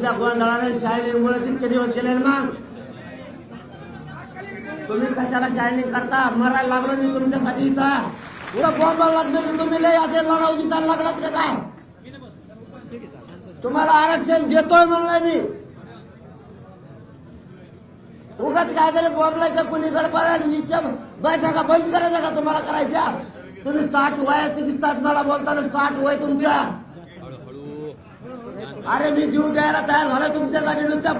तुमच्या गोंधळाने शायनिंग मुळे इतके दिवस गेले ना मग तुम्ही कशाला शायनिंग करता? मरायला लागलो मी तुमच्यासाठी इथं. उद्या बॉम्ब लागले तुम्ही लय असे लढाऊ दिसायला लागलात का काय? तुम्हाला आरक्षण देतोय म्हणलं मी. उगाच काय तरी बॉम्बलाच्या कुणीकडे पर्यंत विषय बैठका बंद करायचा का तुम्हाला करायच्या? तुम्ही 60 वयाचे दिसतात मला बोलताना. 60 वय तुमच्या. अरे मी जीव द्यायला तयार झालोय तुमच्यासाठी नुसत्या